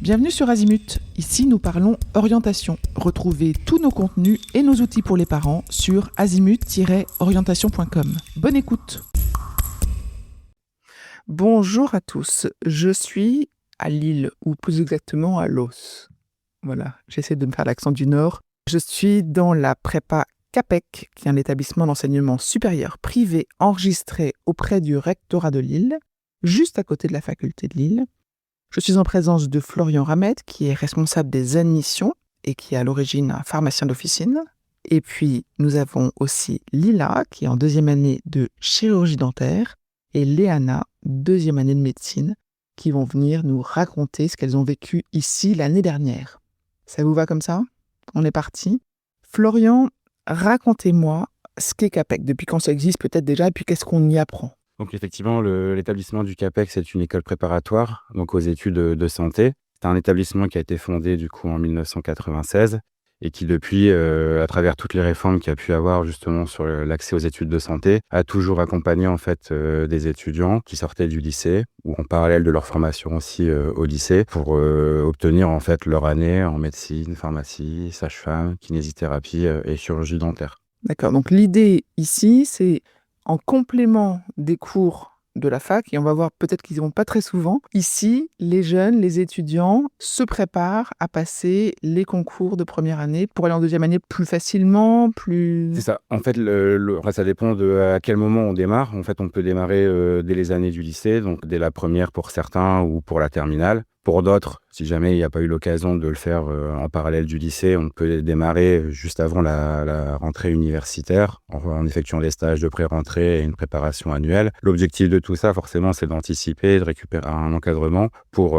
Bienvenue sur Azimut. Ici, nous parlons orientation. Retrouvez tous nos contenus et nos outils pour les parents sur azimut-orientation.com. Bonne écoute. Bonjour à tous. Je suis à Lille, ou plus exactement à Los. Voilà, j'essaie de me faire l'accent du Nord. Je suis dans la prépa CAPEC, qui est un établissement d'enseignement supérieur privé enregistré auprès du rectorat de Lille, juste à côté de la faculté de Lille. Je suis en présence de Florian Ramette, qui est responsable des admissions et qui est à l'origine un pharmacien d'officine. Et puis, nous avons aussi Lila, qui est en deuxième année de chirurgie dentaire, et Léana, deuxième année de médecine, qui vont venir nous raconter ce qu'elles ont vécu ici l'année dernière. Ça vous va comme ça ? On est parti. Florian, racontez-moi ce qu'est CAPEC, depuis quand ça existe peut-être déjà, et puis qu'est-ce qu'on y apprend ? Donc effectivement, l'établissement du CAPEC, c'est une école préparatoire donc aux études de santé. C'est un établissement qui a été fondé du coup en 1996 et qui depuis, à travers toutes les réformes qu'il y a pu avoir justement sur l'accès aux études de santé, a toujours accompagné en fait des étudiants qui sortaient du lycée ou en parallèle de leur formation aussi au lycée pour obtenir en fait leur année en médecine, pharmacie, sage-femme, kinésithérapie et chirurgie dentaire. D'accord, donc l'idée ici, c'est en complément des cours de la fac, et on va voir peut-être qu'ils n'y vont pas très souvent, ici, les jeunes, les étudiants se préparent à passer les concours de première année pour aller en deuxième année plus facilement, plus... C'est ça. En fait, ça dépend de à quel moment on démarre. En fait, on peut démarrer dès les années du lycée, donc dès la première pour certains ou pour la terminale. Pour d'autres, si jamais il n'y a pas eu l'occasion de le faire en parallèle du lycée, on peut démarrer juste avant la rentrée universitaire en effectuant des stages de pré-rentrée et une préparation annuelle. L'objectif de tout ça, forcément, c'est d'anticiper, de récupérer un encadrement pour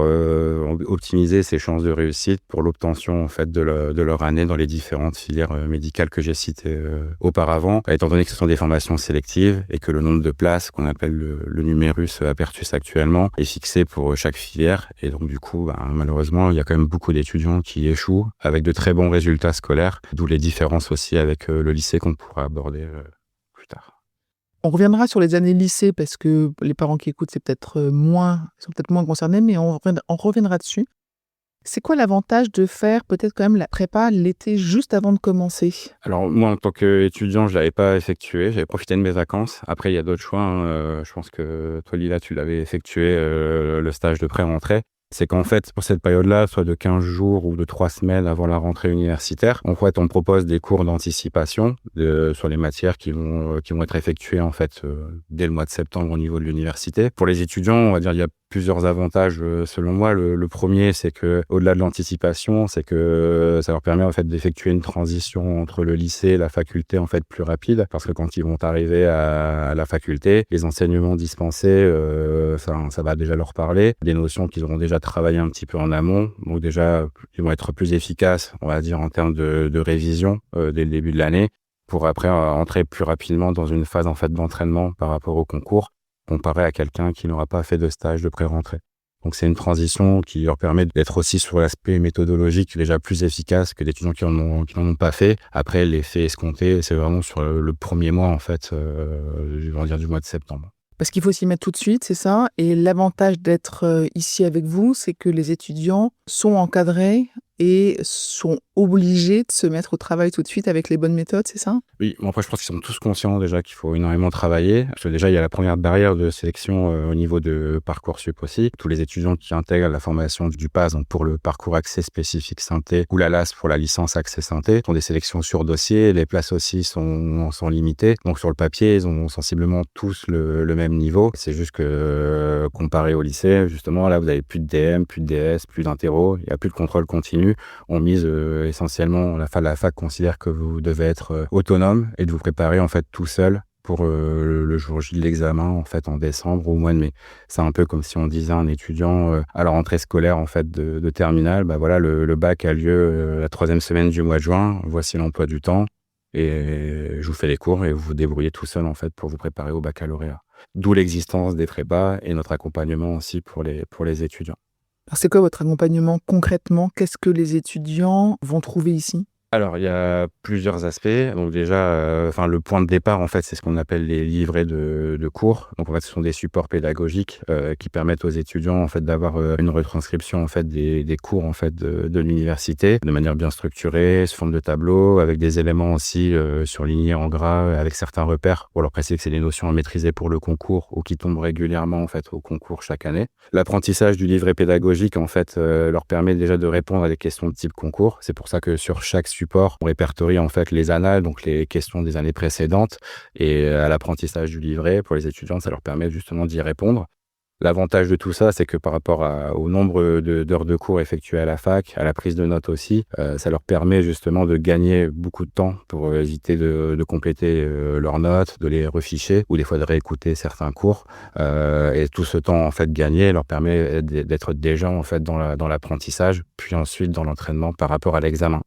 optimiser ses chances de réussite pour l'obtention en fait, de leur année dans les différentes filières médicales que j'ai citées auparavant. Étant donné que ce sont des formations sélectives et que le nombre de places qu'on appelle le numérus apertus actuellement est fixé pour chaque filière, et donc du coup, malheureusement, il y a quand même beaucoup d'étudiants qui échouent avec de très bons résultats scolaires, d'où les différences aussi avec le lycée qu'on pourra aborder plus tard. On reviendra sur les années lycée parce que les parents qui écoutent, sont peut-être moins concernés, mais on reviendra dessus. C'est quoi l'avantage de faire peut-être quand même la prépa l'été juste avant de commencer ? Alors moi, en tant qu'étudiant, je ne l'avais pas effectué, j'avais profité de mes vacances. Après, il y a d'autres choix, je pense que toi, Lila, tu l'avais effectué, le stage de pré-rentrée. C'est qu'en fait, pour cette période-là, soit de 15 jours ou de 3 semaines avant la rentrée universitaire, en fait, on propose des cours d'anticipation sur les matières qui vont être effectuées en fait dès le mois de septembre au niveau de l'université. Pour les étudiants, on va dire il y a plusieurs avantages selon moi. Le premier, c'est que au-delà de l'anticipation, c'est que ça leur permet en fait d'effectuer une transition entre le lycée et la faculté en fait plus rapide, parce que quand ils vont arriver à la faculté, les enseignements dispensés, ça va déjà leur parler, des notions qu'ils auront déjà travaillé un petit peu en amont, donc déjà ils vont être plus efficaces, on va dire en termes de révision dès le début de l'année, pour après entrer plus rapidement dans une phase en fait d'entraînement par rapport au concours, comparé à quelqu'un qui n'aura pas fait de stage de pré-rentrée. Donc c'est une transition qui leur permet d'être aussi sur l'aspect méthodologique déjà plus efficace que des étudiants qui n'en ont pas fait. Après, l'effet escompté, c'est vraiment sur le premier mois en fait, je vais dire du mois de septembre. Parce qu'il faut s'y mettre tout de suite, c'est ça. Et l'avantage d'être ici avec vous, c'est que les étudiants sont encadrés et sont obligés de se mettre au travail tout de suite avec les bonnes méthodes, c'est ça ? Oui, bon après je pense qu'ils sont tous conscients déjà qu'il faut énormément travailler. Parce que déjà il y a la première barrière de sélection au niveau de Parcoursup aussi. Tous les étudiants qui intègrent la formation du PAS, donc pour le parcours accès spécifique santé, ou la LAS pour la licence accès santé, sont des sélections sur dossier. Les places aussi sont limitées. Donc sur le papier, ils ont sensiblement tous le même niveau. C'est juste que comparé au lycée, justement, là vous avez plus de DM, plus de DS, plus d'interro, il n'y a plus de contrôle continu. On mise essentiellement, la fac considère que vous devez être autonome et de vous préparer en fait tout seul pour le jour J de l'examen en fait en décembre ou au mois de mai. C'est un peu comme si on disait à un étudiant à la rentrée scolaire en fait de terminale, voilà le bac a lieu la 3e semaine du mois de juin, voici l'emploi du temps et je vous fais les cours et vous vous débrouillez tout seul en fait pour vous préparer au baccalauréat. D'où l'existence des prépas et notre accompagnement aussi pour les étudiants. Alors c'est quoi votre accompagnement concrètement ? Qu'est-ce que les étudiants vont trouver ici ? Alors, il y a plusieurs aspects. Donc déjà, le point de départ, en fait, c'est ce qu'on appelle les livrets de cours. Donc en fait, ce sont des supports pédagogiques, qui permettent aux étudiants, en fait, d'avoir, une retranscription, en fait, des cours, en fait, de l'université de manière bien structurée, sous forme de tableau, avec des éléments aussi, surlignés en gras, avec certains repères pour leur préciser que c'est des notions à maîtriser pour le concours ou qui tombent régulièrement, en fait, au concours chaque année. L'apprentissage du livret pédagogique, en fait, leur permet déjà de répondre à des questions de type concours. C'est pour ça que sur chaque support, on répertorie en fait les annales, donc les questions des années précédentes, et à l'apprentissage du livret, pour les étudiants, ça leur permet justement d'y répondre. L'avantage de tout ça, c'est que par rapport au nombre d'heures de cours effectuées à la fac, à la prise de notes aussi, ça leur permet justement de gagner beaucoup de temps pour éviter de compléter leurs notes, de les reficher ou des fois de réécouter certains cours. Et tout ce temps en fait gagné leur permet d'être déjà en fait dans l'apprentissage, puis ensuite dans l'entraînement par rapport à l'examen.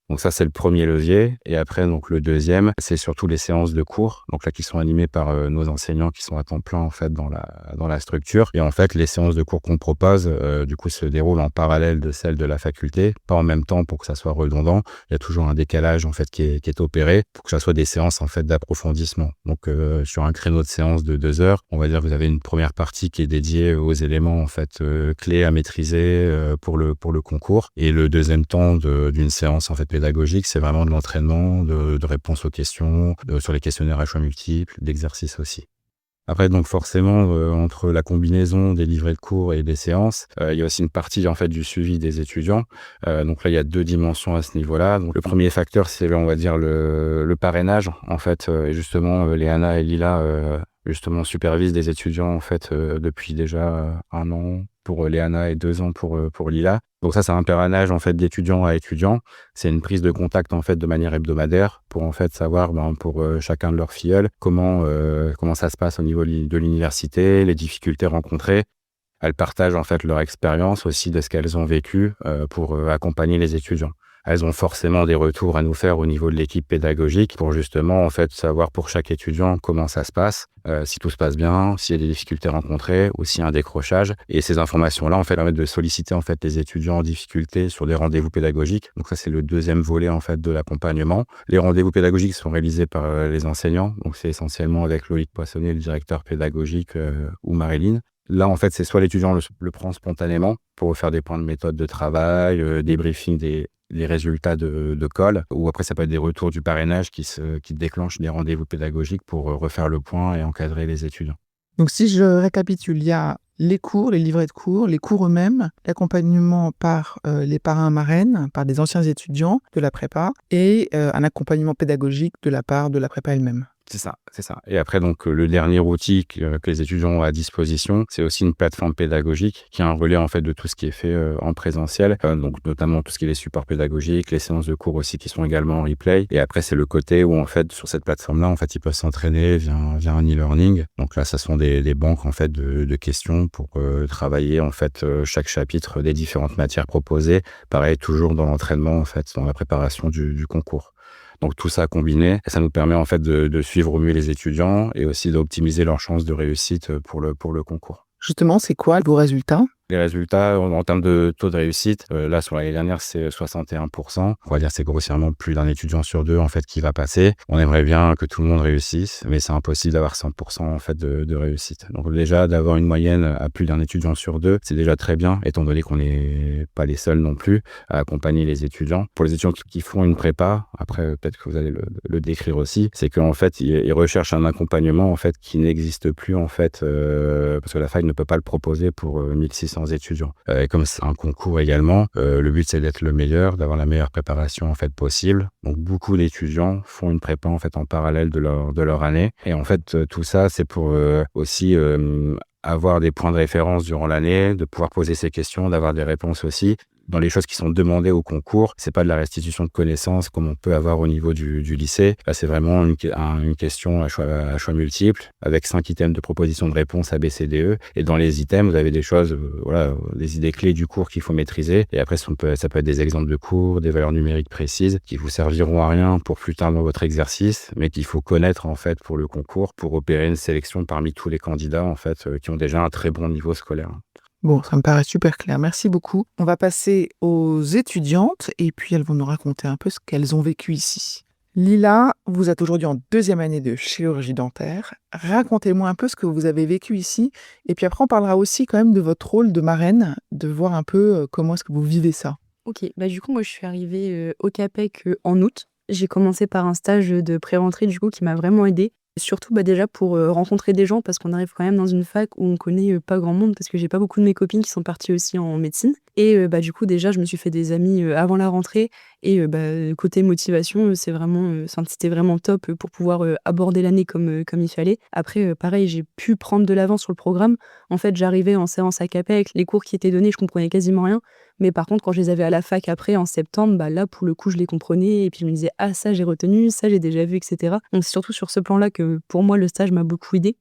Donc ça, c'est le premier levier. Et après, donc le deuxième, c'est surtout les séances de cours. Donc là, qui sont animées par nos enseignants qui sont à temps plein en fait dans la structure. Et en fait, les séances de cours qu'on propose, du coup, se déroulent en parallèle de celles de la faculté, pas en même temps pour que ça soit redondant. Il y a toujours un décalage en fait qui est opéré pour que ça soit des séances en fait d'approfondissement. Donc sur un créneau de séance de 2 heures, on va dire que vous avez une première partie qui est dédiée aux éléments en fait clés à maîtriser pour le concours, et le deuxième temps d'une séance en fait pédagogique, c'est vraiment de l'entraînement, de réponse aux questions, sur les questionnaires à choix multiples, d'exercices aussi. Après, donc forcément, entre la combinaison des livrets de cours et des séances, il y a aussi une partie en fait du suivi des étudiants. Donc là, il y a 2 dimensions à ce niveau-là. Donc le premier facteur, c'est on va dire le parrainage en fait, et justement, Léana et Lila, justement supervisent des étudiants en fait, depuis déjà 1 an pour Léana et 2 ans pour Lila. Donc ça, c'est un parrainage en fait d'étudiant à étudiant. C'est une prise de contact en fait de manière hebdomadaire pour en fait savoir pour chacun de leurs filleuls comment ça se passe au niveau de l'université, les difficultés rencontrées. Elles partagent en fait leur expérience aussi de ce qu'elles ont vécu pour accompagner les étudiants. Elles ont forcément des retours à nous faire au niveau de l'équipe pédagogique pour justement en fait savoir pour chaque étudiant comment ça se passe, si tout se passe bien, s'il y a des difficultés rencontrées ou s'il y a un décrochage. Et ces informations-là en fait permettent de solliciter en fait les étudiants en difficulté sur des rendez-vous pédagogiques. Donc ça, c'est le deuxième volet en fait de l'accompagnement. Les rendez-vous pédagogiques sont réalisés par les enseignants. Donc c'est essentiellement avec Loïc Poissonnet, le directeur pédagogique, ou Marilyn. Là, en fait, c'est soit l'étudiant le prend spontanément pour faire des points de méthode de travail, des briefings les résultats de colle, ou après ça peut être des retours du parrainage qui déclenchent des rendez-vous pédagogiques pour refaire le point et encadrer les étudiants. Donc si je récapitule, il y a les cours, les livrets de cours, les cours eux-mêmes, l'accompagnement par les parrains marraines, par des anciens étudiants de la prépa, et un accompagnement pédagogique de la part de la prépa elle-même. C'est ça, c'est ça. Et après, donc, le dernier outil que les étudiants ont à disposition, c'est aussi une plateforme pédagogique qui est un relais, en fait, de tout ce qui est fait en présentiel. Donc, notamment tout ce qui est les supports pédagogiques, les séances de cours aussi qui sont également en replay. Et après, c'est le côté où, en fait, sur cette plateforme-là, en fait, ils peuvent s'entraîner via un e-learning. Donc là, ça sont des banques, en fait, de questions pour travailler, en fait, chaque chapitre des différentes matières proposées. Pareil, toujours dans l'entraînement, en fait, dans la préparation du concours. Donc tout ça combiné, ça nous permet en fait de suivre au mieux les étudiants et aussi d'optimiser leurs chances de réussite pour le concours. Justement, c'est quoi vos résultats? Les résultats en termes de taux de réussite, là sur l'année dernière, c'est 61%. On va dire c'est grossièrement plus d'un étudiant sur 2 en fait qui va passer. On aimerait bien que tout le monde réussisse, mais c'est impossible d'avoir 100% en fait de réussite. Donc déjà d'avoir une moyenne à plus d'un étudiant sur 2, c'est déjà très bien, étant donné qu'on n'est pas les seuls non plus à accompagner les étudiants. Pour les étudiants qui font une prépa, après peut-être que vous allez le décrire aussi, c'est qu'en fait ils recherchent un accompagnement en fait qui n'existe plus en fait, parce que la fac ne peut pas le proposer pour 1600 étudiants. Et comme c'est un concours également, le but c'est d'être le meilleur, d'avoir la meilleure préparation en fait possible. Donc beaucoup d'étudiants font une prépa en fait en parallèle de leur année. Et en fait tout ça c'est pour aussi avoir des points de référence durant l'année, de pouvoir poser ces questions, d'avoir des réponses aussi. Dans les choses qui sont demandées au concours, c'est pas de la restitution de connaissances comme on peut avoir au niveau du lycée. Là, c'est vraiment une question à choix multiples avec 5 items de proposition de réponse A, B, C, D, E. Et dans les items, vous avez des choses, des idées clés du cours qu'il faut maîtriser. Et après, ça peut être des exemples de cours, des valeurs numériques précises qui vous serviront à rien pour plus tard dans votre exercice, mais qu'il faut connaître en fait pour le concours, pour opérer une sélection parmi tous les candidats en fait qui ont déjà un très bon niveau scolaire. Bon, ça me paraît super clair. Merci beaucoup. On va passer aux étudiantes et puis elles vont nous raconter un peu ce qu'elles ont vécu ici. Lila, vous êtes aujourd'hui en 2e année de chirurgie dentaire. Racontez-moi un peu ce que vous avez vécu ici et puis après on parlera aussi quand même de votre rôle de marraine, de voir un peu comment est-ce que vous vivez ça. Ok, du coup, moi, je suis arrivée au CAPEC en août. J'ai commencé par un stage de pré-rentrée, du coup, qui m'a vraiment aidée. Surtout, déjà pour rencontrer des gens, parce qu'on arrive quand même dans une fac où on connaît pas grand monde, parce que j'ai pas beaucoup de mes copines qui sont parties aussi en médecine. Et du coup, déjà, je me suis fait des amis avant la rentrée. Et côté motivation, c'était vraiment top pour pouvoir aborder l'année comme il fallait. Après, pareil, j'ai pu prendre de l'avance sur le programme. En fait, j'arrivais en séance à CAPEC, les cours qui étaient donnés, je comprenais quasiment rien. Mais par contre, quand je les avais à la fac après, en septembre, là, pour le coup, je les comprenais. Et puis, je me disais, ah, ça, j'ai retenu, ça, j'ai déjà vu, etc. Donc, c'est surtout sur ce plan-là que, pour moi, le stage m'a beaucoup aidé.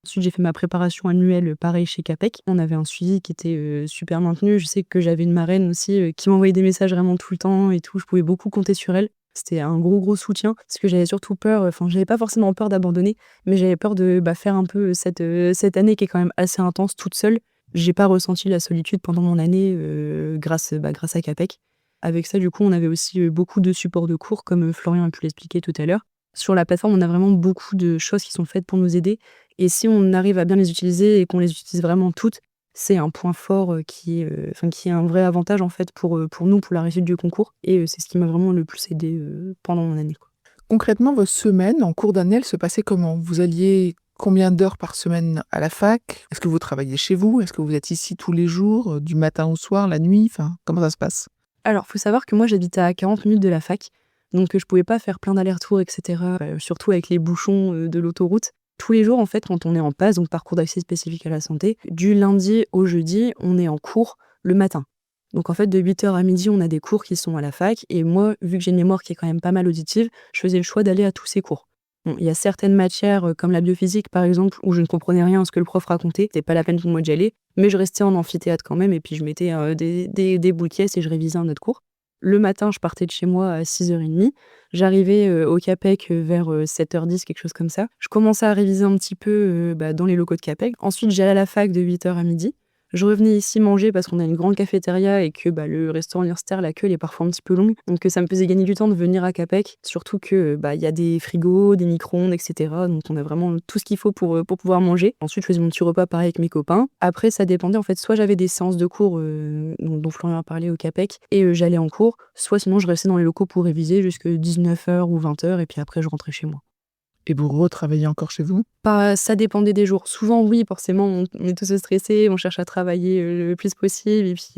Ensuite, j'ai fait ma préparation annuelle, pareil, chez CAPEC. On avait un suivi qui était super maintenu. Je sais que j'avais une marraine aussi qui m'envoyait des messages vraiment tout le temps et tout. Je pouvais beaucoup compter sur elle. C'était un gros soutien parce que j'avais surtout peur, j'avais pas forcément peur d'abandonner, mais j'avais peur de faire un peu cette année qui est quand même assez intense toute seule. J'ai pas ressenti la solitude pendant mon année grâce à CAPEC. Avec ça, du coup, on avait aussi beaucoup de supports de cours, comme Florian a pu l'expliquer tout à l'heure. Sur la plateforme, on a vraiment beaucoup de choses qui sont faites pour nous aider. Et si on arrive à bien les utiliser et qu'on les utilise vraiment toutes, c'est un point fort qui est un vrai avantage en fait pour nous, pour la réussite du concours. Et c'est ce qui m'a vraiment le plus aidé pendant mon année, quoi. Concrètement, vos semaines en cours d'année, elles se passaient comment? Vous alliez combien d'heures par semaine à la fac? Est-ce que vous travaillez chez vous? Est-ce que vous êtes ici tous les jours, du matin au soir, la nuit? Enfin, comment ça se passe? Alors, faut savoir que moi, j'habite à 40 minutes de la fac, donc je pouvais pas faire plein d'allers-retours, etc., surtout avec les bouchons de l'autoroute. Tous les jours, en fait, quand on est en PAS, donc parcours d'accès spécifique à la santé, du lundi au jeudi, on est en cours le matin. Donc en fait, de 8h à midi, on a des cours qui sont à la fac, et moi, vu que j'ai une mémoire qui est quand même pas mal auditive, je faisais le choix d'aller à tous ces cours. Bon, il y a certaines matières, comme la biophysique par exemple, où je ne comprenais rien à ce que le prof racontait, c'était pas la peine pour moi d'y aller, mais je restais en amphithéâtre quand même, et puis je mettais des boules de caisse et je révisais un autre cours. Le matin, je partais de chez moi à 6h30. J'arrivais au CAPEC vers 7h10, quelque chose comme ça. Je commençais à réviser un petit peu dans les locaux de CAPEC. Ensuite, j'allais à la fac de 8h à midi. Je revenais ici manger parce qu'on a une grande cafétéria et que le restaurant universitaire, la queue, elle est parfois un petit peu longue. Donc ça me faisait gagner du temps de venir à CAPEC. Surtout que il y a des frigos, des micro-ondes, etc. Donc on a vraiment tout ce qu'il faut pour pouvoir manger. Ensuite, je faisais mon petit repas pareil avec mes copains. Après, ça dépendait. En fait, soit j'avais des séances de cours dont Florian a parlé au CAPEC et j'allais en cours. Soit sinon, je restais dans les locaux pour réviser jusqu'à 19h ou 20h et puis après, je rentrais chez moi. Et vous retravaillez encore chez vous? Ça dépendait des jours. Souvent, oui, forcément, on est tous stressés, on cherche à travailler le plus possible et puis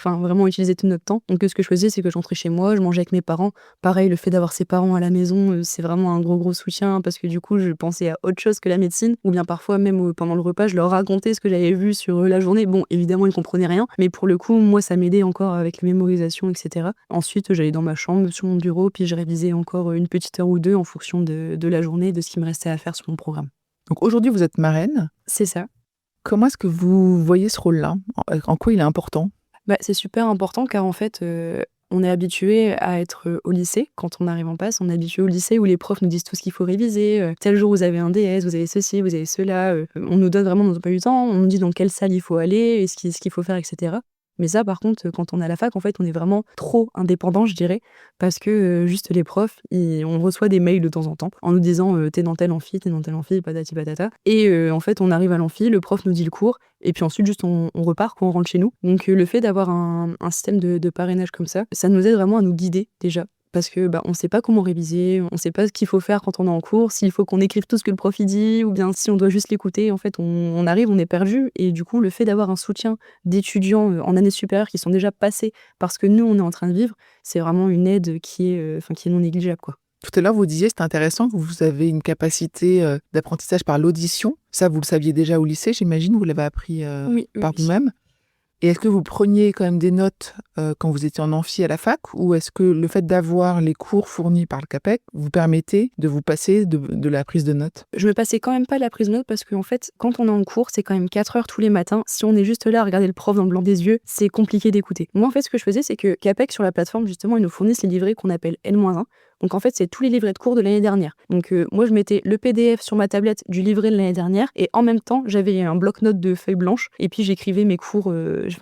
vraiment utiliser tout notre temps. Donc, ce que je faisais, c'est que je rentrais chez moi, je mangeais avec mes parents. Pareil, le fait d'avoir ses parents à la maison, c'est vraiment un gros soutien parce que du coup, je pensais à autre chose que la médecine. Ou bien parfois, même pendant le repas, je leur racontais ce que j'avais vu sur la journée. Bon, évidemment, ils comprenaient rien, mais pour le coup, moi, ça m'aidait encore avec la mémorisation, etc. Ensuite, j'allais dans ma chambre, sur mon bureau, puis je révisais encore une petite heure ou deux en fonction de la journée, de ce qui me restait à faire sur mon programme. Donc aujourd'hui, vous êtes marraine. C'est ça. Comment est-ce que vous voyez ce rôle-là? En quoi il est important? C'est super important car en fait, on est habitué à être au lycée. Quand on arrive en PAS, on est habitué au lycée où les profs nous disent tout ce qu'il faut réviser. Tel jour, vous avez un DS, vous avez ceci, vous avez cela. On nous donne vraiment notre emploi du temps. On nous dit dans quelle salle il faut aller et ce qu'il faut faire, etc. Mais ça, par contre, quand on est à la fac, en fait, on est vraiment trop indépendant, je dirais, parce que juste les profs, on reçoit des mails de temps en temps en nous disant t'es dans tel amphi, patati patata. Et en fait, on arrive à l'amphi, le prof nous dit le cours, et puis ensuite, juste on repart quand on rentre chez nous. Donc le fait d'avoir un système de parrainage comme ça nous aide vraiment à nous guider déjà. Parce que on sait pas comment réviser, on sait pas ce qu'il faut faire quand on est en cours, s'il faut qu'on écrive tout ce que le prof il dit, ou bien si on doit juste l'écouter. En fait, on arrive, on est perdu. Et du coup, le fait d'avoir un soutien d'étudiants en année supérieure qui sont déjà passés parce que nous, on est en train de vivre, c'est vraiment une aide qui est non négligeable, quoi. Tout à l'heure, vous disiez, c'est intéressant, que vous avez une capacité d'apprentissage par l'audition. Ça, vous le saviez déjà au lycée, j'imagine, vous l'avez appris Oui. par vous-même. Et est-ce que vous preniez quand même des notes quand vous étiez en amphi à la fac, ou est-ce que le fait d'avoir les cours fournis par le CAPEC vous permettait de vous passer de la prise de notes? Je me passais quand même pas la prise de notes parce qu'en fait, quand on est en cours, c'est quand même 4 heures tous les matins. Si on est juste là à regarder le prof dans le blanc des yeux, c'est compliqué d'écouter. Moi, en fait, ce que je faisais, c'est que CAPEC, sur la plateforme, justement, ils nous fournissent les livrets qu'on appelle N-1. Donc en fait, c'est tous les livrets de cours de l'année dernière. Donc moi, je mettais le PDF sur ma tablette du livret de l'année dernière et en même temps, j'avais un bloc-notes de feuilles blanches et puis j'écrivais mes cours,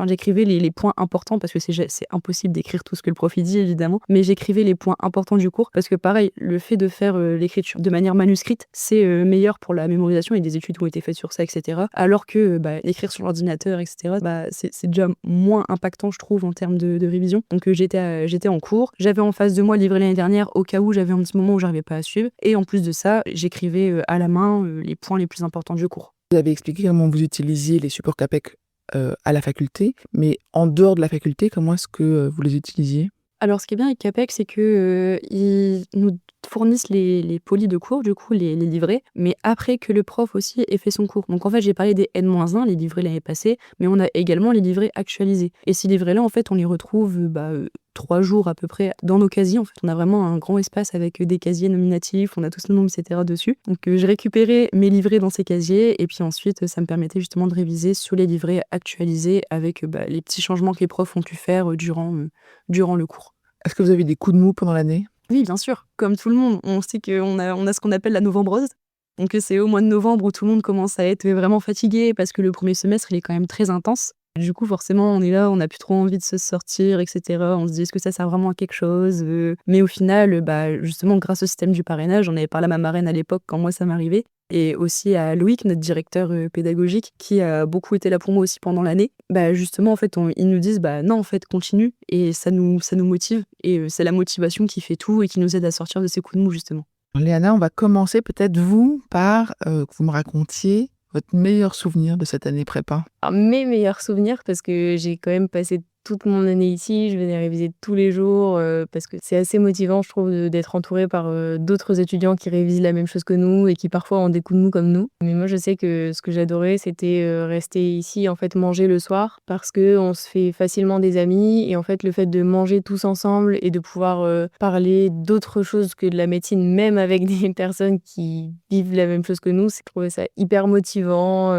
j'écrivais les points importants parce que c'est impossible d'écrire tout ce que le prof il dit évidemment, mais j'écrivais les points importants du cours parce que pareil, le fait de faire l'écriture de manière manuscrite, c'est meilleur pour la mémorisation et des études qui ont été faites sur ça, etc. Alors que écrire sur l'ordinateur, etc., c'est déjà moins impactant, je trouve, en termes de révision. Donc j'étais en cours, j'avais en face de moi le livret l'année dernière au cas où j'avais un petit moment où j'arrivais pas à suivre, et en plus de ça, j'écrivais à la main les points les plus importants du cours. Vous avez expliqué comment vous utilisiez les supports CAPEC à la faculté, mais en dehors de la faculté, comment est-ce que vous les utilisiez? Alors, ce qui est bien avec CAPEC, c'est que ils nous fournissent les polis de cours, du coup, les livrets, mais après que le prof aussi ait fait son cours. Donc, en fait, j'ai parlé des N-1, les livrets l'année passée, mais on a également les livrets actualisés. Et ces livrets-là, en fait, on les retrouve 3 jours à peu près dans nos casiers. En fait, on a vraiment un grand espace avec des casiers nominatifs, on a tous nos noms, etc. dessus. Donc, j'ai récupéré mes livrets dans ces casiers, et puis ensuite, ça me permettait justement de réviser sur les livrets actualisés avec les petits changements que les profs ont pu faire durant le cours. Est-ce que vous avez des coups de mou pendant l'année? Oui, bien sûr. Comme tout le monde, on sait qu'on a ce qu'on appelle la novembrose. Donc c'est au mois de novembre où tout le monde commence à être vraiment fatigué parce que le premier semestre, il est quand même très intense. Du coup, forcément, on est là, on n'a plus trop envie de se sortir, etc. On se dit, est-ce que ça sert vraiment à quelque chose? Mais au final, justement, grâce au système du parrainage, j'en avais parlé à ma marraine à l'époque quand moi ça m'arrivait, et aussi à Loïc, notre directeur pédagogique, qui a beaucoup été là pour moi aussi pendant l'année. Justement, en fait, ils nous disent, non, en fait, continue, et ça nous motive, et c'est la motivation qui fait tout et qui nous aide à sortir de ces coups de mou, justement. Léana, on va commencer peut-être vous par que vous me racontiez votre meilleur souvenir de cette année prépa. Alors, mes meilleurs souvenirs, parce que j'ai quand même passé toute mon année ici, je venais réviser tous les jours, parce que c'est assez motivant, je trouve, d'être entourée par d'autres étudiants qui révisent la même chose que nous et qui parfois ont des coups de mou comme nous. Mais moi, je sais que ce que j'adorais, c'était rester ici, en fait, manger le soir, parce qu'on se fait facilement des amis, et en fait, le fait de manger tous ensemble et de pouvoir parler d'autres choses que de la médecine, même avec des personnes qui vivent la même chose que nous, je trouvais ça hyper motivant.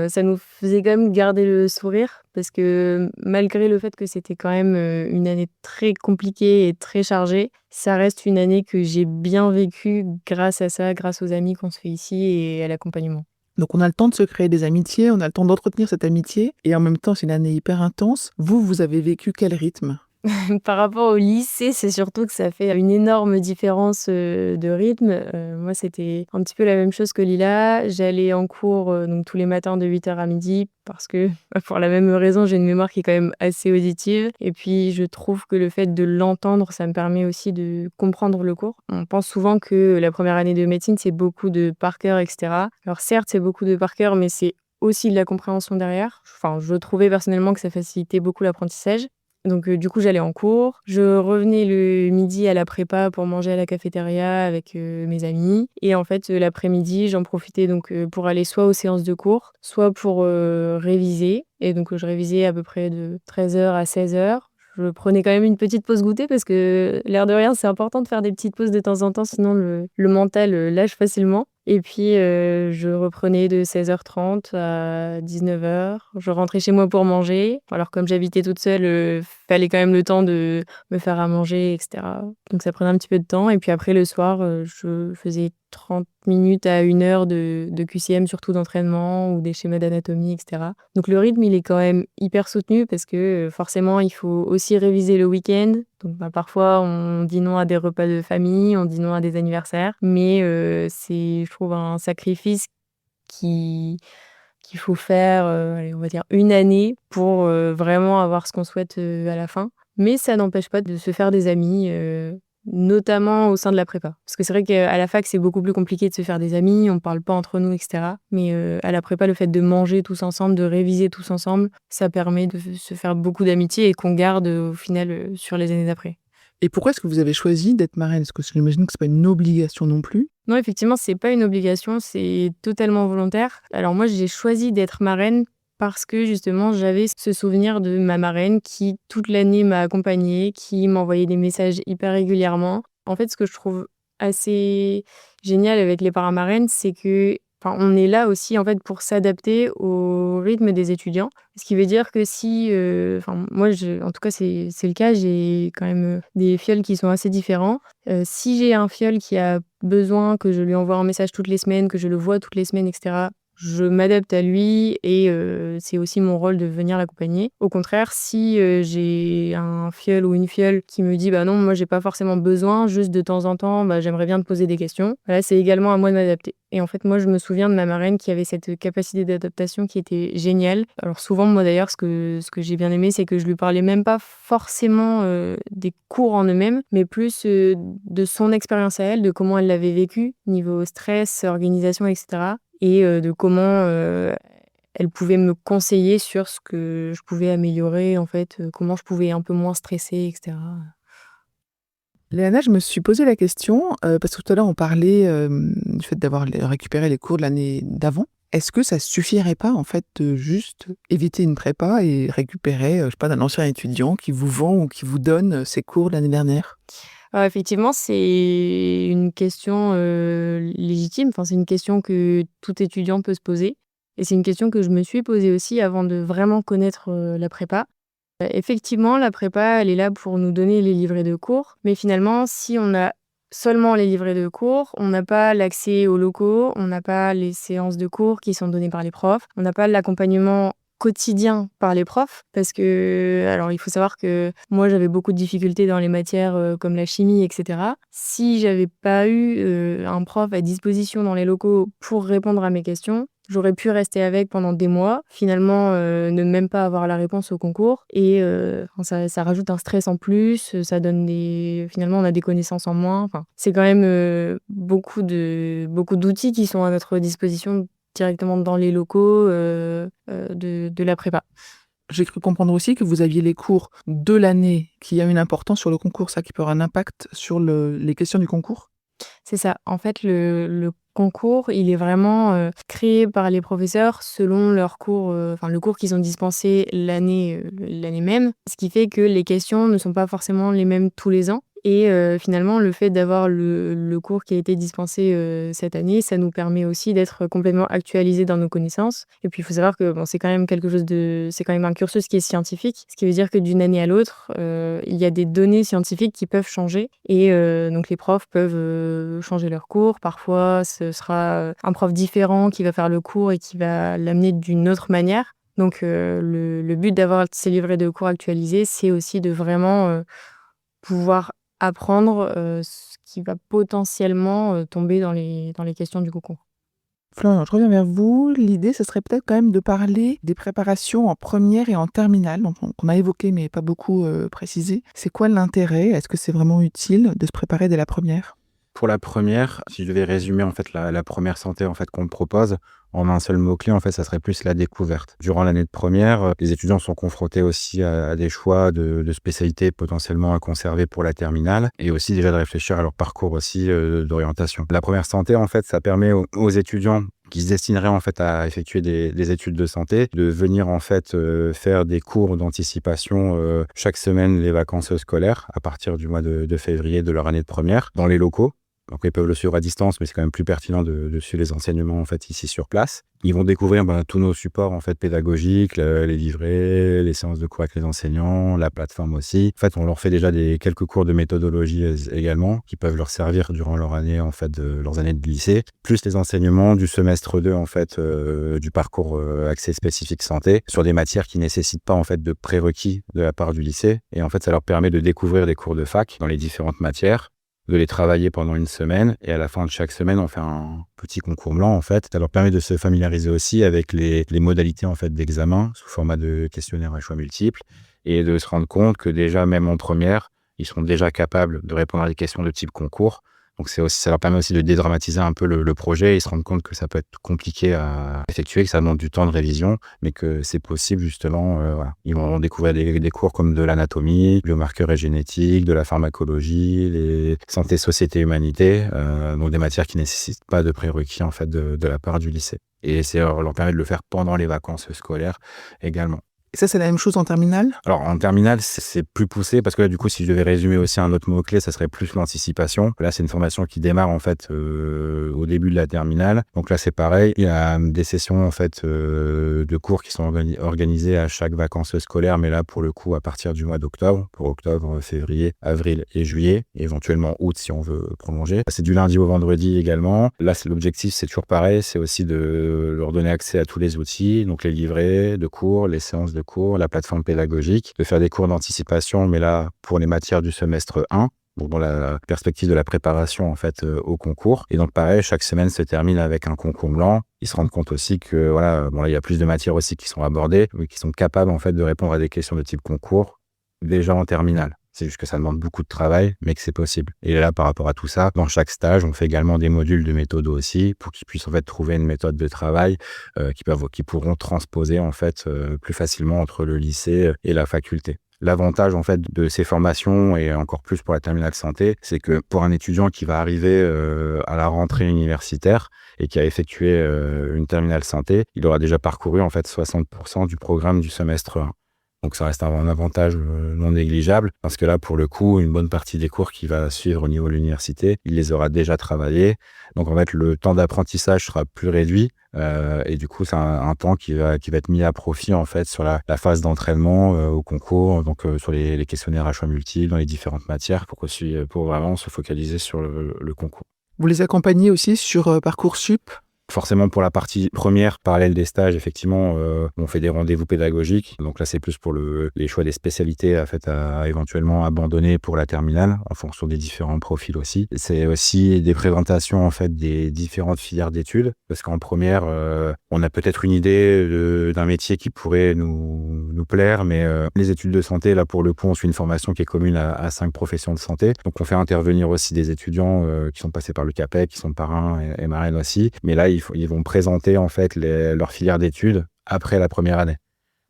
Ça nous faisait quand même garder le sourire, parce que malgré le fait que c'était quand même une année très compliquée et très chargée, ça reste une année que j'ai bien vécue grâce à ça, grâce aux amis qu'on se fait ici et à l'accompagnement. Donc on a le temps de se créer des amitiés, on a le temps d'entretenir cette amitié, et en même temps c'est une année hyper intense. Vous avez vécu quel rythme? Par rapport au lycée, c'est surtout que ça fait une énorme différence de rythme. Moi, c'était un petit peu la même chose que Lila. J'allais en cours donc tous les matins de 8h à midi parce que, pour la même raison, j'ai une mémoire qui est quand même assez auditive. Et puis, je trouve que le fait de l'entendre, ça me permet aussi de comprendre le cours. On pense souvent que la première année de médecine, c'est beaucoup de par cœur, etc. Alors certes, c'est beaucoup de par cœur, mais c'est aussi de la compréhension derrière. Enfin, je trouvais personnellement que ça facilitait beaucoup l'apprentissage. Donc du coup, j'allais en cours. Je revenais le midi à la prépa pour manger à la cafétéria avec mes amis. Et en fait, l'après-midi, j'en profitais donc pour aller soit aux séances de cours, soit pour réviser. Et donc, je révisais à peu près de 13h à 16h. Je prenais quand même une petite pause goûter parce que, l'air de rien, c'est important de faire des petites pauses de temps en temps, sinon le mental lâche facilement. Et puis, je reprenais de 16h30 à 19h. Je rentrais chez moi pour manger. Alors, comme j'habitais toute seule, fallait quand même le temps de me faire à manger, etc. Donc, ça prenait un petit peu de temps. Et puis après, le soir, je faisais 30 minutes à 1 heure de QCM, surtout d'entraînement ou des schémas d'anatomie, etc. Donc, le rythme, il est quand même hyper soutenu parce que forcément, il faut aussi réviser le week-end. Donc, parfois, on dit non à des repas de famille, on dit non à des anniversaires. Mais c'est, je trouve, un sacrifice qu'il faut faire, allez, on va dire 1 année pour vraiment avoir ce qu'on souhaite à la fin. Mais ça n'empêche pas de se faire des amis, notamment au sein de la prépa. Parce que c'est vrai qu'à la fac, c'est beaucoup plus compliqué de se faire des amis, on ne parle pas entre nous, etc. Mais à la prépa, le fait de manger tous ensemble, de réviser tous ensemble, ça permet de se faire beaucoup d'amitié et qu'on garde au final sur les années d'après. Et pourquoi est-ce que vous avez choisi d'être marraine? Parce que j'imagine que c'est pas une obligation non plus. Non, effectivement, c'est pas une obligation, c'est totalement volontaire. Alors moi, j'ai choisi d'être marraine parce que justement, j'avais ce souvenir de ma marraine qui, toute l'année, m'a accompagnée, qui m'envoyait des messages hyper régulièrement. En fait, ce que je trouve assez génial avec les parrains marraines, c'est que Enfin, on est là aussi en fait pour s'adapter au rythme des étudiants. Ce qui veut dire que si, enfin moi en tout cas c'est le cas, j'ai quand même, des fioles qui sont assez différents. Si j'ai un fiole qui a besoin que je lui envoie un message toutes les semaines, que je le vois toutes les semaines et cetera, je m'adapte à lui et c'est aussi mon rôle de venir l'accompagner. Au contraire, si, j'ai un fiole ou une fiole qui me dit: «Bah non, moi j'ai pas forcément besoin, juste de temps en temps, bah, j'aimerais bien te poser des questions», là, c'est également à moi de m'adapter. Et en fait, moi, je me souviens de ma marraine qui avait cette capacité d'adaptation qui était géniale. Alors souvent, moi d'ailleurs, ce que j'ai bien aimé, c'est que je lui parlais même pas forcément, des cours en eux-mêmes, mais plus, de son expérience à elle, de comment elle l'avait vécu, niveau stress, organisation et cetera et de comment, elle pouvait me conseiller sur ce que je pouvais améliorer, en fait, comment je pouvais un peu moins stresser et cetera. Léana, je me suis posé la question, parce que tout à l'heure on parlait, du fait d'avoir récupéré les cours de l'année d'avant. Est-ce que ça suffirait pas en fait de juste éviter une prépa et récupérer, je sais pas, d'un ancien étudiant qui vous vend ou qui vous donne, ses cours de l'année dernière? Alors effectivement, c'est une question, légitime, enfin, c'est une question que tout étudiant peut se poser et c'est une question que je me suis posée aussi avant de vraiment connaître, la prépa. Effectivement, la prépa, elle est là pour nous donner les livrets de cours, mais finalement, si on a seulement les livrets de cours, on n'a pas l'accès aux locaux, on n'a pas les séances de cours qui sont données par les profs, on n'a pas l'accompagnement quotidien par les profs parce que alors il faut savoir que moi j'avais beaucoup de difficultés dans les matières, comme la chimie et cetera. Si j'avais pas eu, un prof à disposition dans les locaux pour répondre à mes questions, j'aurais pu rester avec pendant des mois, finalement, ne même pas avoir la réponse au concours et enfin ça rajoute un stress en plus, ça donne finalement on a des connaissances en moins, enfin c'est quand même, beaucoup d'outils qui sont à notre disposition directement dans les locaux, de la prépa. J'ai cru comprendre aussi que vous aviez les cours de l'année qui a une importance sur le concours, ça qui peut avoir un impact sur les questions du concours? C'est ça. En fait, le concours, il est vraiment, créé par les professeurs selon leurs cours, enfin le cours qu'ils ont dispensé l'année même. Ce qui fait que les questions ne sont pas forcément les mêmes tous les ans et finalement le fait d'avoir le cours qui a été dispensé, cette année, ça nous permet aussi d'être complètement actualisés dans nos connaissances et puis il faut savoir que bon, c'est quand même c'est quand même un cursus qui est scientifique, ce qui veut dire que d'une année à l'autre, il y a des données scientifiques qui peuvent changer et donc les profs peuvent, changer leurs cours. Parfois, ce sera, un prof différent qui va faire le cours et qui va l'amener d'une autre manière. Donc le but d'avoir ces livrets de cours actualisés, c'est aussi de vraiment, pouvoir apprendre, ce qui va potentiellement, tomber dans les questions du concours. Florian, je reviens vers vous. L'idée, ce serait peut-être quand même de parler des préparations en première et en terminale, donc qu'on a évoqué mais pas beaucoup précisé. C'est quoi l'intérêt? Est-ce que c'est vraiment utile de se préparer dès la première? Pour la première, si je devais résumer en fait la première santé en fait qu'on me propose en un seul mot-clé, en fait, ça serait plus la découverte. Durant l'année de première, les étudiants sont confrontés aussi à des choix de spécialités potentiellement à conserver pour la terminale et aussi déjà de réfléchir à leur parcours aussi d'orientation. La première santé, en fait, ça permet aux étudiants qui se destineraient en fait à effectuer des études de santé, de venir en fait faire des cours d'anticipation chaque semaine les vacances scolaires à partir du mois de février de leur année de première dans les locaux. Donc ils peuvent le suivre à distance, mais c'est quand même plus pertinent de suivre les enseignements en fait ici sur place. Ils vont découvrir tous nos supports en fait pédagogiques, les livrets, les séances de cours avec les enseignants, la plateforme aussi. En fait, on leur fait déjà quelques cours de méthodologie également qui peuvent leur servir durant leur année en fait leurs années de lycée, plus les enseignements du semestre 2 en fait du parcours accès spécifique santé sur des matières qui nécessitent pas en fait de prérequis de la part du lycée et en fait ça leur permet de découvrir des cours de fac dans les différentes matières, de les travailler pendant une semaine et à la fin de chaque semaine on fait un petit concours blanc en fait. Ça leur permet de se familiariser aussi avec les modalités en fait d'examen sous format de questionnaire à choix multiples et de se rendre compte que déjà même en première ils seront déjà capables de répondre à des questions de type concours. Donc ça leur permet aussi de dédramatiser un peu le projet et se rendre compte que ça peut être compliqué à effectuer, que ça demande du temps de révision, mais que c'est possible justement. Voilà. Ils vont découvrir des cours comme de l'anatomie, biomarqueurs et génétique, de la pharmacologie, les santé, société, humanité, donc des matières qui nécessitent pas de prérequis en fait de la part du lycée. Et ça leur permet de le faire pendant les vacances scolaires également. Et ça, c'est la même chose en terminale? Alors en terminale, c'est plus poussé parce que là, du coup, si je devais résumer aussi un autre mot-clé, ça serait plus l'anticipation. Là, c'est une formation qui démarre en fait au début de la terminale. Donc là, c'est pareil. Il y a des sessions en fait de cours qui sont organisées à chaque vacances scolaires, mais là, pour le coup, à partir du mois d'octobre, pour octobre, février, avril et juillet, et éventuellement août si on veut prolonger. C'est du lundi au vendredi également. Là, l'objectif, c'est toujours pareil, c'est aussi de leur donner accès à tous les outils, donc les livrets de cours, les séances de cours, la plateforme pédagogique, de faire des cours d'anticipation, mais là, pour les matières du semestre 1, donc dans la perspective de la préparation en fait au concours. Et donc pareil, chaque semaine se termine avec un concours blanc. Ils se rendent compte aussi que voilà, bon là, il y a plus de matières aussi qui sont abordées, mais qui sont capables en fait de répondre à des questions de type concours déjà en terminale. C'est juste que ça demande beaucoup de travail, mais que c'est possible. Et là, par rapport à tout ça, dans chaque stage, on fait également des modules de méthode aussi pour qu'ils puissent en fait trouver une méthode de travail qui pourront transposer en fait plus facilement entre le lycée et la faculté. L'avantage en fait de ces formations, et encore plus pour la terminale santé, c'est que pour un étudiant qui va arriver à la rentrée universitaire et qui a effectué une terminale santé, il aura déjà parcouru en fait 60% du programme du semestre 1. Donc ça reste un avantage non négligeable parce que là, pour le coup, une bonne partie des cours qu'il va suivre au niveau de l'université, il les aura déjà travaillés. Donc en fait, le temps d'apprentissage sera plus réduit et du coup, c'est un temps qui va être mis à profit en fait sur la phase d'entraînement au concours, donc sur les questionnaires à choix multiples dans les différentes matières pour vraiment se focaliser sur le concours. Vous les accompagnez aussi sur Parcoursup? Forcément, pour la partie première, parallèle des stages, effectivement, on fait des rendez-vous pédagogiques. Donc là, c'est plus pour les choix des spécialités à éventuellement abandonner pour la terminale, en fonction des différents profils aussi. C'est aussi des présentations en fait des différentes filières d'études, parce qu'en première, on a peut-être une idée d'un métier qui pourrait nous plaire, mais les études de santé, là pour le coup, on suit une formation qui est commune à 5 professions de santé. Donc on fait intervenir aussi des étudiants qui sont passés par le CAPEC, qui sont parrains et marraines aussi. Mais là, ils vont présenter en fait leur filière d'études après la première année.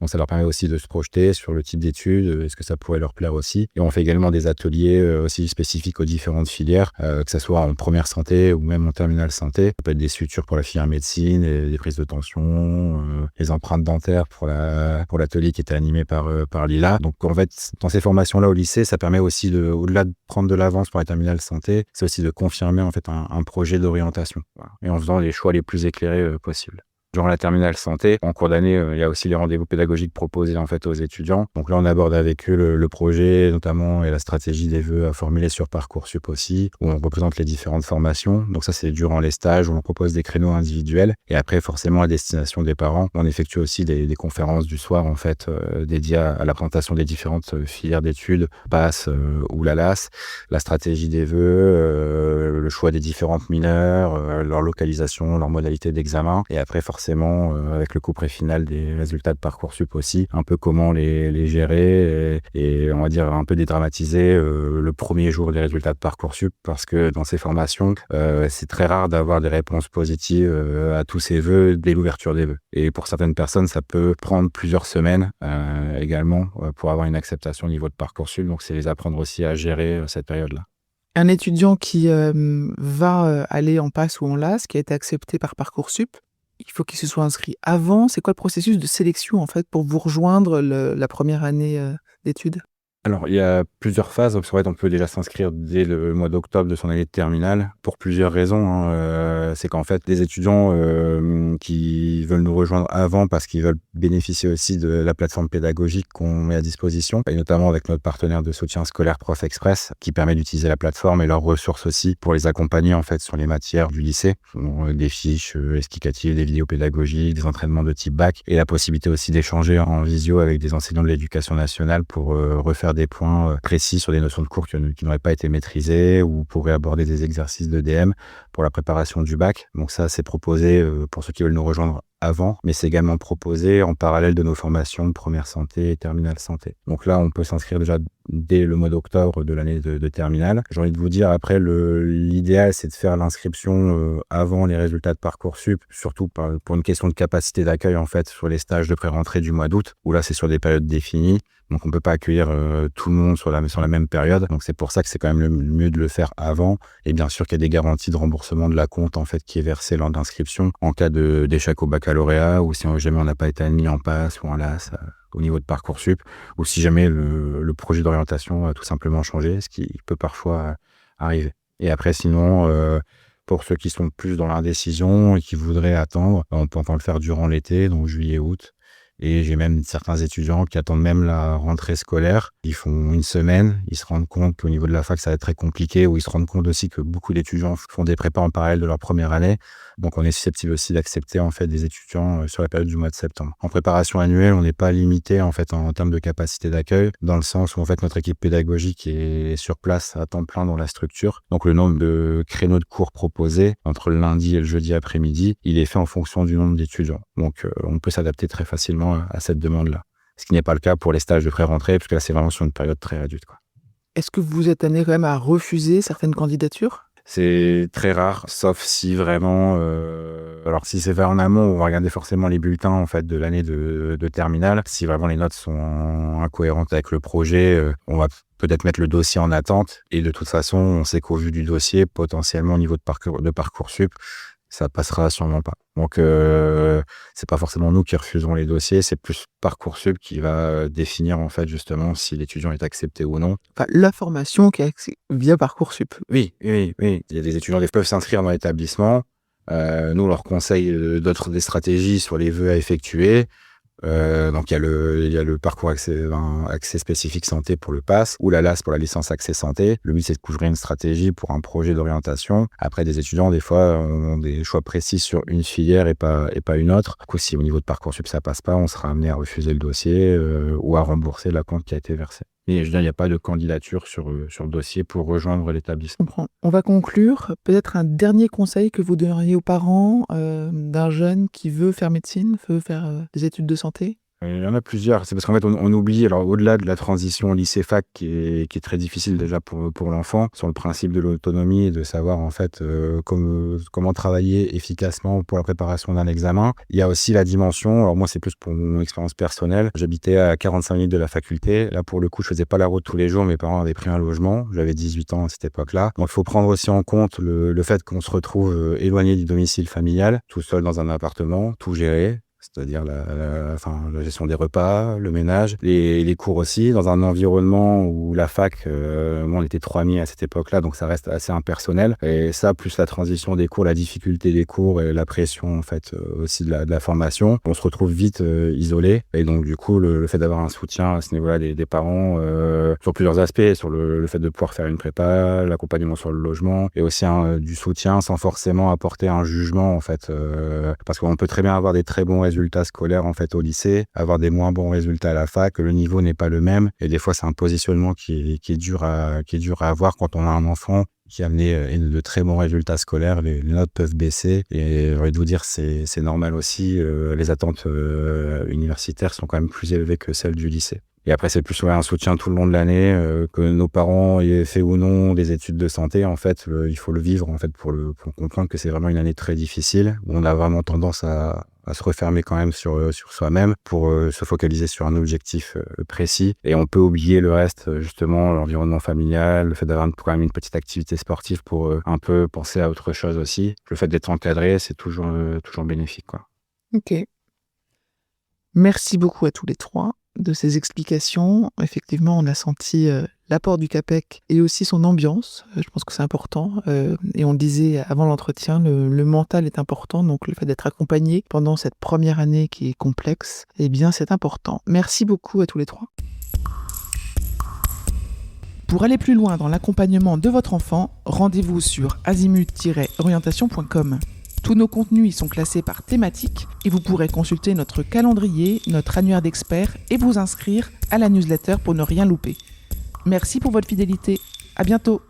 Donc ça leur permet aussi de se projeter sur le type d'études, est-ce que ça pourrait leur plaire aussi. Et on fait également des ateliers aussi spécifiques aux différentes filières, que ce soit en première santé ou même en terminale santé. Ça peut être des sutures pour la filière médecine, des prises de tension, les empreintes dentaires pour l'atelier qui était animé par Lila. Donc en fait, dans ces formations-là au lycée, ça permet aussi au-delà de prendre de l'avance pour la terminale santé, c'est aussi de confirmer en fait un projet d'orientation. Voilà. Et en faisant les choix les plus éclairés possibles. Durant la terminale santé, en cours d'année, il y a aussi les rendez-vous pédagogiques proposés en fait aux étudiants. Donc là, on aborde avec eux le projet notamment et la stratégie des vœux à formuler sur Parcoursup aussi, où on représente les différentes formations. Donc ça, c'est durant les stages où on propose des créneaux individuels. Et après, forcément, à destination des parents, on effectue aussi des conférences du soir en fait dédiées à la présentation des différentes filières d'études, PASS ou la LAS, la stratégie des vœux, le choix des différentes mineures, leur localisation, leur modalité d'examen. Et après, forcément, avec le couperet final des résultats de Parcoursup aussi, un peu comment les gérer et on va dire un peu dédramatiser le premier jour des résultats de Parcoursup parce que dans ces formations, c'est très rare d'avoir des réponses positives à tous ces vœux dès l'ouverture des vœux. Et pour certaines personnes, ça peut prendre plusieurs semaines également pour avoir une acceptation au niveau de Parcoursup. Donc, c'est les apprendre aussi à gérer cette période-là. Un étudiant qui va aller en PASS ou en LAS, qui a été accepté par Parcoursup, il faut qu'il se soit inscrit avant. C'est quoi le processus de sélection en fait pour vous rejoindre la première année d'études? Alors, il y a plusieurs phases. En fait, on peut déjà s'inscrire dès le mois d'octobre de son année de terminale pour plusieurs raisons. C'est qu'en fait, des étudiants qui veulent nous rejoindre avant parce qu'ils veulent bénéficier aussi de la plateforme pédagogique qu'on met à disposition, et notamment avec notre partenaire de soutien scolaire Prof Express, qui permet d'utiliser la plateforme et leurs ressources aussi pour les accompagner en fait sur les matières du lycée, des fiches explicatives, des vidéos pédagogiques, des entraînements de type bac, et la possibilité aussi d'échanger en visio avec des enseignants de l'éducation nationale pour refaire des points précis sur des notions de cours qui n'auraient pas été maîtrisées ou pour aborder des exercices de DM pour la préparation du bac. Donc ça, c'est proposé pour ceux qui veulent nous rejoindre avant, mais c'est également proposé en parallèle de nos formations de première santé et terminale santé. Donc là, on peut s'inscrire déjà dès le mois d'octobre de l'année de terminale. J'ai envie de vous dire, après, l'idéal, c'est de faire l'inscription avant les résultats de Parcoursup, surtout pour une question de capacité d'accueil, en fait, sur les stages de pré-rentrée du mois d'août, où là, c'est sur des périodes définies. Donc, on peut pas accueillir tout le monde sur la même période. Donc, c'est pour ça que c'est quand même le mieux de le faire avant. Et bien sûr qu'il y a des garanties de remboursement de la compte, en fait, qui est versée lors d'inscription en cas d'échec au baccalauréat ou si jamais on n'a pas été admis en PASS ou en LAS. au niveau de Parcoursup, ou si jamais le projet d'orientation a tout simplement changé, ce qui peut parfois arriver. Et après, sinon, pour ceux qui sont plus dans l'indécision et qui voudraient attendre, on peut encore le faire durant l'été, donc juillet-août. Et j'ai même certains étudiants qui attendent même la rentrée scolaire. Ils font une semaine, ils se rendent compte qu'au niveau de la fac, ça va être très compliqué, ou ils se rendent compte aussi que beaucoup d'étudiants font des prépas en parallèle de leur première année. Donc, on est susceptible aussi d'accepter en fait des étudiants sur la période du mois de septembre. En préparation annuelle, on n'est pas limité en fait en termes de capacité d'accueil, dans le sens où en fait notre équipe pédagogique est sur place à temps plein dans la structure. Donc, le nombre de créneaux de cours proposés entre le lundi et le jeudi après-midi, il est fait en fonction du nombre d'étudiants. Donc, on peut s'adapter très facilement à cette demande-là. Ce qui n'est pas le cas pour les stages de pré-rentrée, parce que là, c'est vraiment sur une période très réduite, quoi. Est-ce que vous êtes amené quand même à refuser certaines candidatures? C'est très rare, sauf si vraiment... Alors, si c'est fait en amont, on va regarder forcément les bulletins en fait, de l'année de terminale. Si vraiment les notes sont incohérentes avec le projet, on va peut-être mettre le dossier en attente. Et de toute façon, on sait qu'au vu du dossier, potentiellement au niveau de Parcoursup, ça passera sûrement pas. Donc, c'est pas forcément nous qui refusons les dossiers, c'est plus Parcoursup qui va définir en fait justement si l'étudiant est accepté ou non. Enfin, la formation qui est via Parcoursup. Oui. Il y a des étudiants qui peuvent s'inscrire dans l'établissement. Nous, on leur conseille des stratégies sur les vœux à effectuer. Donc, il y a le parcours accès spécifique santé pour le PASS ou la LAS pour la licence accès santé. Le but, c'est de couvrir une stratégie pour un projet d'orientation. Après, des étudiants, des fois, ont des choix précis sur une filière et pas une autre. Du coup, si au niveau de Parcoursup, ça passe pas, on sera amené à refuser le dossier ou à rembourser la compte qui a été versée. Et je veux dire, il n'y a pas de candidature sur le dossier pour rejoindre Je l'établissement. comprends. On va conclure. Peut-être un dernier conseil que vous donneriez aux parents d'un jeune qui veut faire médecine, veut faire des études de santé? Il y en a plusieurs. C'est parce qu'en fait, on oublie, alors au-delà de la transition lycée-fac qui est très difficile déjà pour l'enfant, sur le principe de l'autonomie et de savoir en fait comment travailler efficacement pour la préparation d'un examen. Il y a aussi la dimension, alors moi c'est plus pour mon expérience personnelle, j'habitais à 45 minutes de la faculté. Là pour le coup, je faisais pas la route tous les jours, mes parents avaient pris un logement, j'avais 18 ans à cette époque-là. Donc il faut prendre aussi en compte le fait qu'on se retrouve éloigné du domicile familial, tout seul dans un appartement, tout géré. C'est-à-dire la gestion des repas, le ménage, les cours aussi, dans un environnement où la fac, moi on était 3000 à cette époque-là, donc ça reste assez impersonnel. Et ça, plus la transition des cours, la difficulté des cours et la pression en fait aussi de la formation, on se retrouve vite isolé. Et donc du coup, le fait d'avoir un soutien à ce niveau-là des parents sur plusieurs aspects, sur le fait de pouvoir faire une prépa, l'accompagnement sur le logement, et aussi du soutien sans forcément apporter un jugement en fait, parce qu'on peut très bien avoir des très bons résultats scolaires en fait au lycée, avoir des moins bons résultats à la fac, le niveau n'est pas le même, et des fois c'est un positionnement qui est dur à avoir quand on a un enfant qui a amené de très bons résultats scolaires. Les notes peuvent baisser, et j'ai envie de vous dire c'est normal aussi, les attentes universitaires sont quand même plus élevées que celles du lycée. Et après, c'est plus un soutien tout le long de l'année, que nos parents aient fait ou non des études de santé. En fait, il faut le vivre en fait pour comprendre que c'est vraiment une année très difficile, où on a vraiment tendance à se refermer quand même sur soi-même pour se focaliser sur un objectif précis. Et on peut oublier le reste, justement, l'environnement familial, le fait d'avoir quand même une petite activité sportive pour un peu penser à autre chose aussi. Le fait d'être encadré, c'est toujours bénéfique, quoi. Ok. Merci beaucoup à tous les trois de ces explications. Effectivement, on a senti l'apport du CAPEC et aussi son ambiance. Je pense que c'est important. Et on le disait avant l'entretien, le mental est important. Donc le fait d'être accompagné pendant cette première année qui est complexe, eh bien c'est important. Merci beaucoup à tous les trois. Pour aller plus loin dans l'accompagnement de votre enfant, rendez-vous sur azimut-orientation.com. Tous nos contenus y sont classés par thématique et vous pourrez consulter notre calendrier, notre annuaire d'experts et vous inscrire à la newsletter pour ne rien louper. Merci pour votre fidélité. À bientôt.